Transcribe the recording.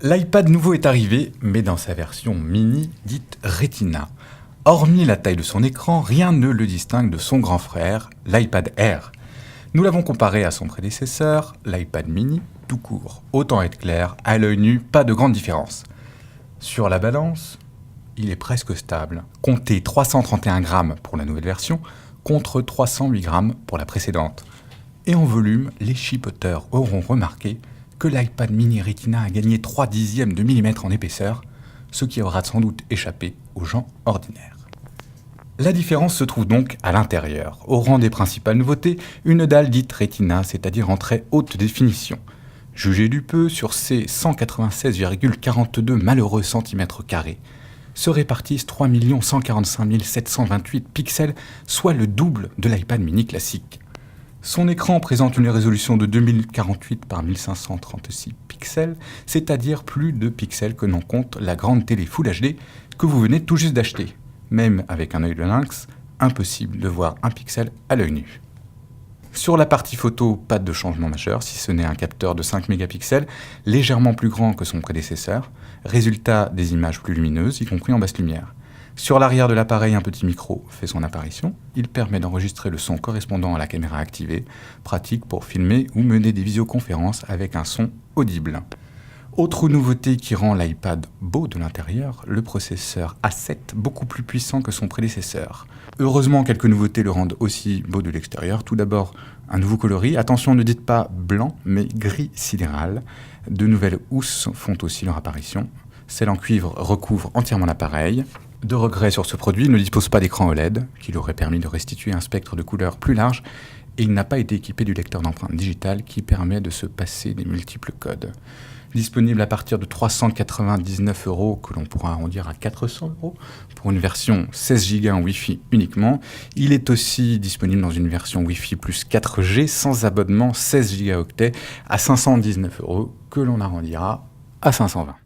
L'iPad nouveau est arrivé, mais dans sa version mini dite Retina. Hormis la taille de son écran, rien ne le distingue de son grand frère, l'iPad Air. Nous l'avons comparé à son prédécesseur, l'iPad mini, tout court. Autant être clair, à l'œil nu, pas de grande différence. Sur la balance, il est presque stable. Comptez 331 grammes pour la nouvelle version, contre 308 grammes pour la précédente. Et en volume, les chipoteurs auront remarqué que l'iPad mini Retina a gagné 0,3 de millimètre en épaisseur, ce qui aura sans doute échappé aux gens ordinaires. La différence se trouve donc à l'intérieur. Au rang des principales nouveautés, une dalle dite Retina, c'est-à-dire en très haute définition. Jugez du peu, sur ces 196,42 malheureux centimètres carrés, se répartissent 3 145 728 pixels, soit le double de l'iPad mini classique. Son écran présente une résolution de 2048 par 1536 pixels, c'est-à-dire plus de pixels que n'en compte la grande télé Full HD que vous venez tout juste d'acheter. Même avec un œil de lynx, impossible de voir un pixel à l'œil nu. Sur la partie photo, pas de changement majeur, si ce n'est un capteur de 5 mégapixels, légèrement plus grand que son prédécesseur, résultat des images plus lumineuses, y compris en basse lumière. Sur l'arrière de l'appareil, un petit micro fait son apparition. Il permet d'enregistrer le son correspondant à la caméra activée, pratique pour filmer ou mener des visioconférences avec un son audible. Autre nouveauté qui rend l'iPad beau de l'intérieur, le processeur A7, beaucoup plus puissant que son prédécesseur. Heureusement, quelques nouveautés le rendent aussi beau de l'extérieur. Tout d'abord, un nouveau coloris. Attention, ne dites pas blanc, mais gris sidéral. De nouvelles housses font aussi leur apparition. Celle en cuivre recouvre entièrement l'appareil. De regret sur ce produit, il ne dispose pas d'écran OLED, qui lui aurait permis de restituer un spectre de couleurs plus large, et il n'a pas été équipé du lecteur d'empreintes digitales qui permet de se passer des multiples codes. Disponible à partir de 399 €, que l'on pourra arrondir à 400 € pour une version 16 Go en Wi-Fi uniquement. Il est aussi disponible dans une version Wi-Fi plus 4G sans abonnement 16 Go à 519 € que l'on arrondira à 520 €.